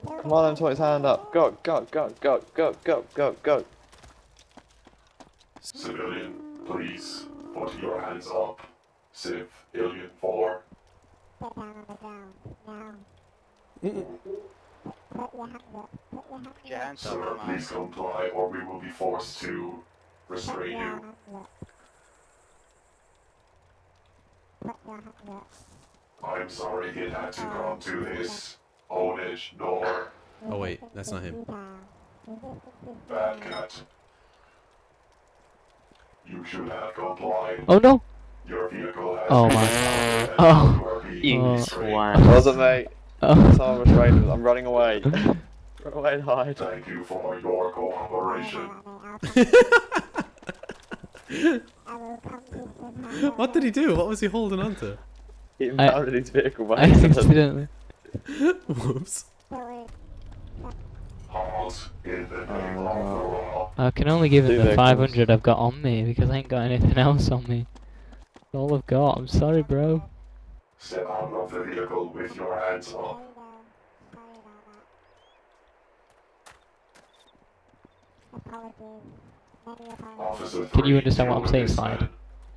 Come on, then, put his hand up. Go, go, go, go, go, go, go, go. Civilian, please put your hands up. Civ, Alien 4. Put down on the ground. Now. Put your hands up. Put your hands up. Sir, please comply or we will be forced to restrain you. Put your hands up. I'm sorry it had to come to this. Ownage, nor Oh wait, that's not him. bad cat. You should have complied. Oh no! Your vehicle has Oh been my. impounded and Oh. you are being You restrained. It wasn't me. Oh. Someone restrained us. I'm running away. Run away and hide. Thank you for your cooperation. What did he do? What was he holding on to? He impounded his vehicle by Accidentally. Whoops. Halt in the name of the law. I can only give Two him the vehicles. 500 I've got on me because I ain't got anything else on me. That's all I've got. I'm sorry, bro. Step out of the vehicle with your hands up. Officer Can you 3, understand what I'm deal saying, with this Slide?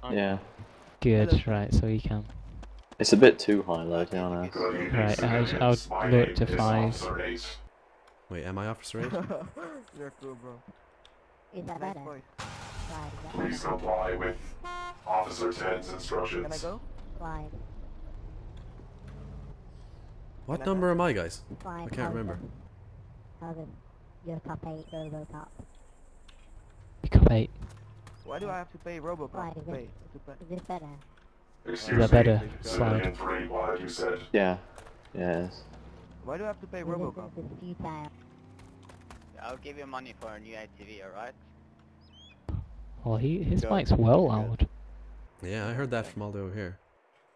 man. Yeah. Good, right, so you can. It's a bit too high, though, to be honest. Good evening, Right, civilians. I'll My lower it name to is 5. Officer 8. Wait, am I Officer 8? You're cool, bro. Is that Nice better? boy. Slide, is that Please better? comply with Officer 10's Can I instructions. go? Slide. What number am I, guys? Slide. I can't remember. Hogan. You're top 8, Robo-Cop. You cop 8. Why do I have to pay Robo-Cop Why, to is pay? it- To pay? Is this better? Excuse that me, better? Civilian 3, what had you said? Yeah. Yes. Why do I have to pay This Robo-Cop? is futile. I'll give you money for a new ATV, alright? Well, his Go. mic's well loud. Yeah, I heard that from all the way over here.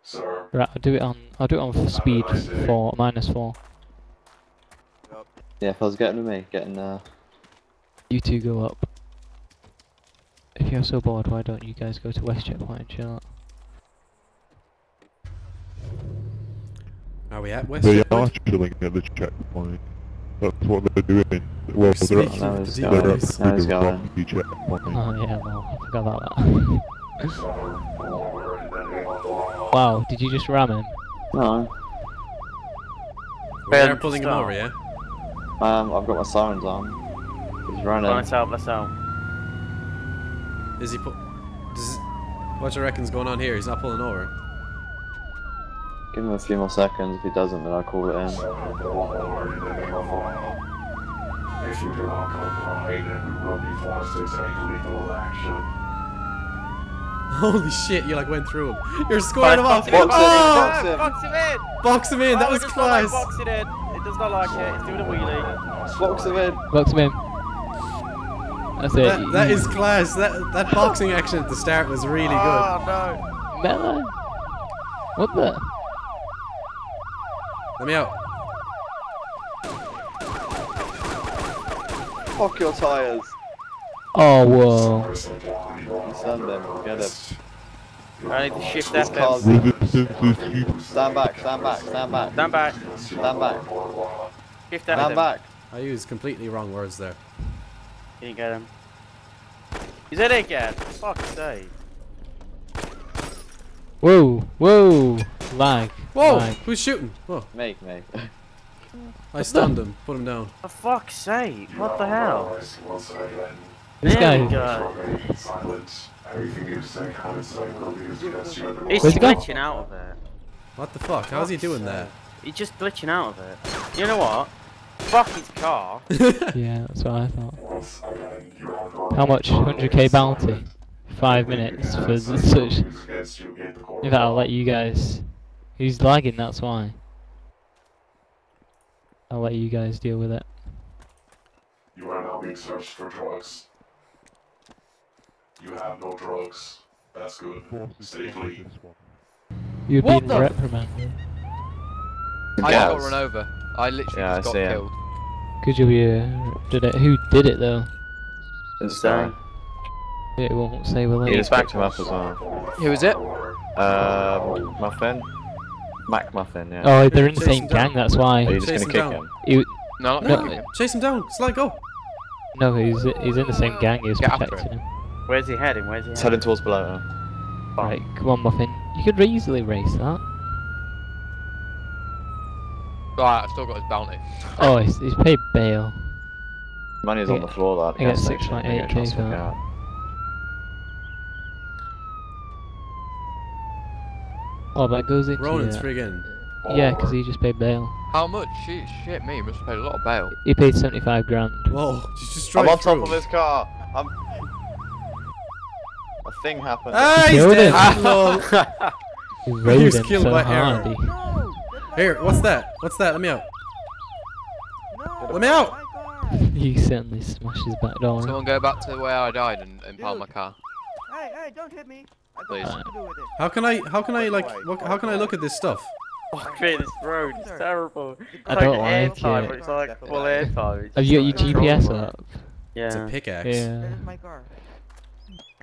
Sir, Right, I'll do it on speed 4, -4. Go. Yeah, if I was getting with me, getting You two go up. If you're so bored, why don't you guys go to West Checkpoint and chill out? Are we at West? They are Checkpoint? chilling at the checkpoint. That's what they're doing. Well, they're Speaking actually, now of it's the going. they're DJs. Now it's actually the going. wrong checkpoint. Oh yeah, well, I forgot about that. order in the name of the law. Wow, did you just ram him? no. We are pulling him over, yeah? I've got my sirens on. He's running. Let's out. Is he what do you reckon's going on here? He's not pulling over. Give him a few more seconds. If he doesn't, then I'll call it in. Order in the name of the law. If you do not comply, then we will be forced to take legal action. Holy shit, you like went through him. You're squaring him off. Box him, Oh! box him. Box him in! Box him in, that was class. Box it in. It does not like it. It's doing a wheelie. Box him in. Box him in. That's it. That is class. That boxing action at the start was really good. Oh no. Melee? What the? Let me out. Fuck your tires. Oh, whoa. Send him. Get him. I need to shift This FM. car's... Resistance is huge. Stand back, stand back, stand back. Stand back. Stand back. Shift Stand FM. back. I used completely wrong words there. Can you get him? He's in it again. Fuck's sake. Whoa, whoa. Lag. Whoa! Lag. Who's shooting? Whoa. Me. I stunned him. Put him down. For fuck's sake. What the hell? This There guy. we go. Silence. Everything you say counts will be used against you. He's Where's he gone? glitching out of it. What the fuck? How's he doing that? He's just glitching out of it. You know what? Fuck his car. Yeah, that's what I thought. How much? 100k bounty? 5 minutes for such. In fact, I'll let you guys. He's lagging, that's why. I'll let you guys deal with it. You are now being searched for drugs. You have no drugs. That's good. Stay clean. You're What being the- reprimanded. I Yes. got run over. I literally Yeah, just I got see him. killed. Could you be did it? Who did it though? This guy. It won't say, will He it? just backed him up as well. Who is it? Muffin? Mac Muffin, yeah. Oh, they're in the Chase same him down. gang, that's why. Are you just Chase gonna him kick down. him? No, No, no. chase him down. Slide, go. No, he's in the same gang. He was Get after protecting him. Where's he heading? Where's he It's heading? heading towards below. Right, come on, Muffin. You could easily race that. Right, I've still got his bounty. Oh, he's paid bail. Money's I on the floor, that. I get gas station. 6.8k Just for look that. out. Oh, that goes into Ronan's friggin'. Yeah, because he just paid bail. How much? Shit me, he must have paid a lot of bail. He paid 75 grand. Whoa, you just I'm drive on top through. of this car. A thing happened. Ah, he's Killed dead. him. Lol. He rode was him killed so by hard. arrow. He- No! Here, what's that? What's that? Let me out. No! Let me out. My car! He certainly smashed his back door. Someone go back to where I died and impound my car. Hey, don't hit me! I Please. got nothing to do with it. How can I like how can I look at this stuff? Fuck me, this road is terrible. I It's don't like like airtime, it. It's like full airtime. It's Have you got your just GPS uncontrollable. up? It's a Yeah. pickaxe. Yeah. That is my car.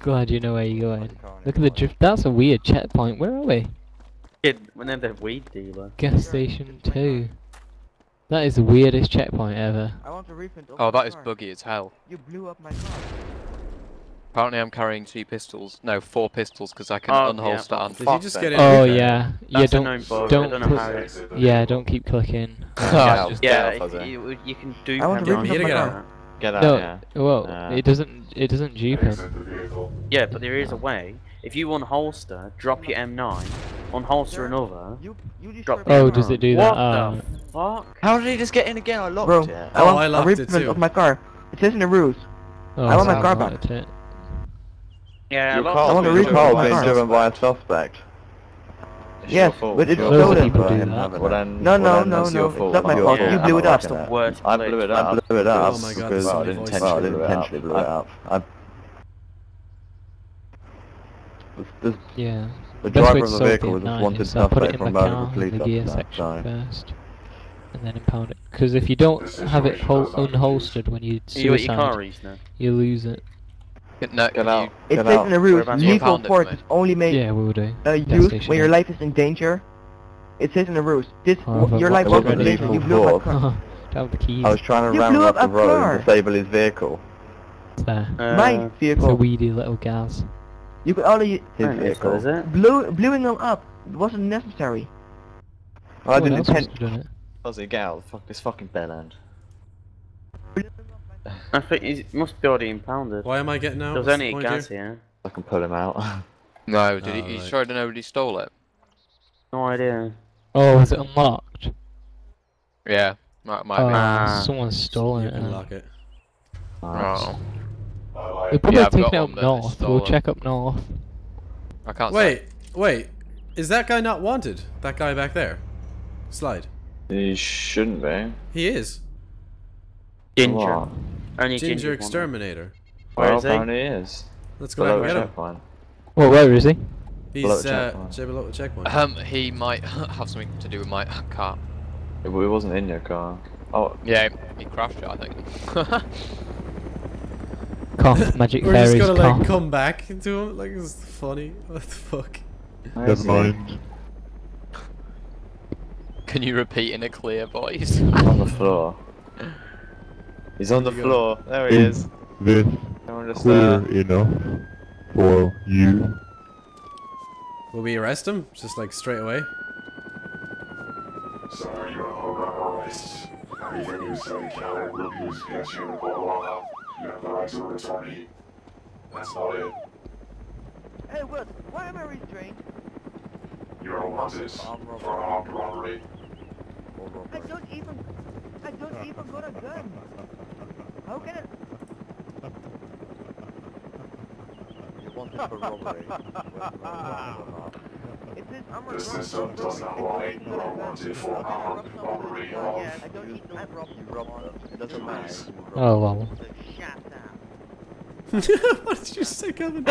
Glad you know where you're going. Look at the drift. That's a weird checkpoint. Where are we? Kid, when they're the weed dealer. Gas station 2. That is the weirdest checkpoint ever. I want a refund of Oh, my that is car. buggy as hell. You blew up my car. Apparently I'm carrying 2 pistols. No, 4 pistols because I can Oh, unholster yeah. and Did you just get in? Oh Okay. yeah. Yeah, That's a don't known bug. don't I don't know click- how it. yeah, don't keep clicking. Yeah, just Yeah, get off, Jose. you can do. I want to pending refund You of gotta my get car. out. Get out, No, yeah. well, it doesn't dupe him. Exit the vehicle. Yeah, but there is a way. If you unholster, drop your M9, unholster another. You Drop destroyed the my Oh, car. does it do What that? the fuck? How did he just get in again? I locked Bro, it. I Oh, want I a locked it refund too. of my car. It says in the rules. Oh, I want my so car back. locked it. Yeah, Your lots car's of want a being refund driven of by my a car. driven by a suspect. It's Yes, your fault. but it's Your Loads of fault. people stolen. do Him that. having it. No, Well, no, then no, that's no. your It's fault. not my Your fault. fault. You blew it that's up. the worst. I blew it up. I blew it up. Oh my god, because this I is didn't voice intentionally changer. blew it up. blew it up. Yeah. The Best way driver to of the solve vehicle the was a M9 wanted is put it suspect in from the Berlin car, in police the gear officer. section So, first, and then impound it. Because if you don't have it unholstered when you You got your car suicide, reached now. you lose it. No, Get out. it Get says out. in the rules, Whereabouts you lethal found it, force mate? is only made Yeah, we will do. used station, when your yeah. life is in danger. It says in the rules. This However, your what life was was in it? danger. You blew up my car. Don't have the keys. I was trying to You ram blew him up up the a road car. and disable his vehicle. It's there. My It's a vehicle. weedy little gas. You could only His Is vehicle. it? blowing them up. It wasn't necessary. I Someone didn't else must intend. have done it. Ozzy, get out. Fuck this fucking bell end. I think it must be already impounded. Why am I getting out? There's What's only the a point gas here? here. I can pull him out. No, did Oh, he? You right. sure nobody stole it? No idea. Oh, was it unlocked? Yeah, might be. Ah. Someone's stolen You it. can now. lock it. Oh, I like We'll probably Yeah, I've take got it one, up but it's north. We'll stolen. check up north. I can't say. Wait. Is that guy not wanted? That guy back there? Slide. He shouldn't be. He is. Ginger. What? Only Ginger Ginger. exterminator. Where Well, is he? apparently he is. Let's go Below back the and get him. checkpoint. Well, where is he? Below He's the checkpoint. below the checkpoint. He might have something to do with my car. It wasn't in your car. Oh, Yeah, he crashed it, I think. Cough, magic We're just fairies gonna like cough. come back into him. Like it's funny. What the fuck? where is Never he? mind. Can you repeat in a clear voice? On the floor. He's on the There you go. floor. There he is. This Everyone just clear there. enough for you. Will we arrest him? Just like straight away? Sorry, you're on arrest. Anything you say can will be used against you in a court of law. You have the right to an attorney. That's not it. Hey, what? Why am I restrained? You're wanted for armed robbery. I don't even got a gun. How can it? You wanted for robbery. It says I'm a The system does not lie. You are wanted for armed robbery of. I don't need to rob You robbed them. It doesn't matter. Please. Oh well. Shut down. What did you say, Kevin?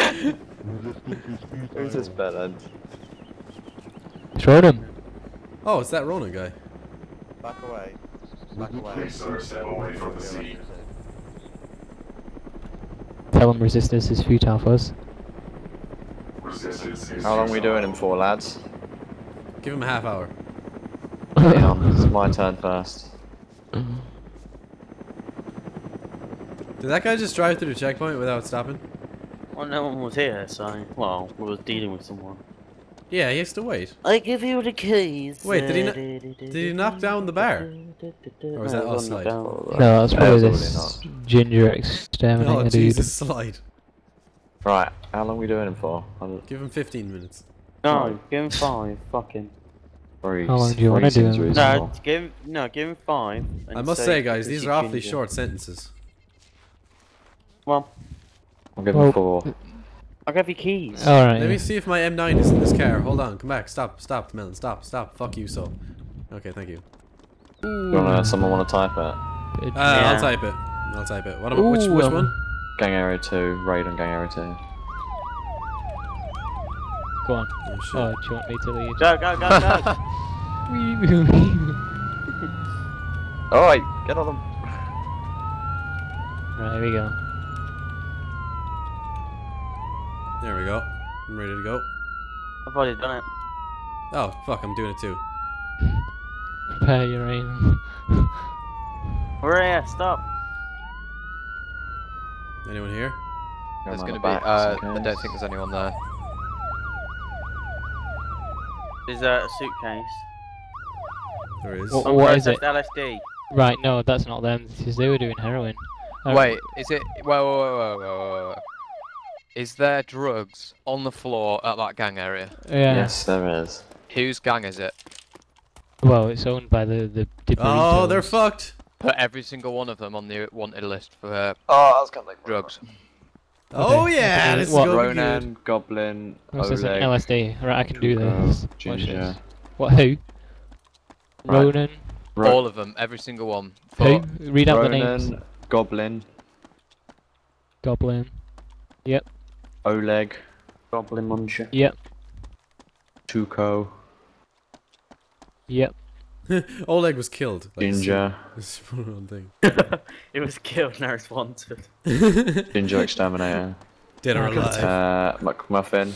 Who's this bell end? Showed him. Oh, it's that Ronan guy. Back away. Back away. Please, sir, step away from the scene. Tell him resistance is futile for us. Resistance is How long are we futile. doing him for, lads? Give him a half hour. Damn, it's my turn first. Did that guy just drive through the checkpoint without stopping? Well, no one was here, so... Well, we was dealing with someone. Yeah, he has to wait. I give you the keys. Wait, did he knock down the bar? Or was that us slide? No, that's probably this ginger Oh, exterminator dude. Jesus, slide. Right, how long are we doing him for? Give him 15 minutes. No, give him 5. Fucking. How long do you want to do him? No, give him 5. I must say, guys, these are awfully short sentences. Well, I'll give him 4. I'll give you keys. Alright. Let me see if my M9 is in this car. Hold on, come back. Stop, Melon. Stop. Fuck you, so. Okay, thank you. Someone want to type it? Yeah. I'll type it. What about, which one? Gang Area 2, raid on Gang Area 2. Go on. Oh, shit. Oh, do you want me to lead? Go, go, go, go. Alright, get on them. Right, here we go. There we go. I'm ready to go. I've already done it. Oh, fuck, I'm doing it too. Prepare your aim. We're here, stop. Anyone here? There's gonna be, I don't think there's anyone there. There's a suitcase. There is. What is it? LSD. Right, no, that's not them, because they were doing heroin. Wait, is it... Whoa. Is there drugs on the floor at that gang area? Yeah. Yes, there is. Whose gang is it? Well, it's owned by the Oh, they're fucked. Put every single one of them on the wanted list for I was gonna drugs. Oh yeah, this is What? going Ronan, good. Goblin, What's this? Oleg, LSD. Right, I can do Tuco, this. Watch Ginger. this. What, who? Right. Ronan. All of them, every single one. Who? For Read out the names. Ronan, Goblin, Goblin. Yep. Oleg, Goblin Muncher. Yep. Tuco, Yep. Oleg was killed. Like, Ginger, This is one thing. It was killed, now it's wanted. Ginger Exterminator, Dead or alive. McMuffin,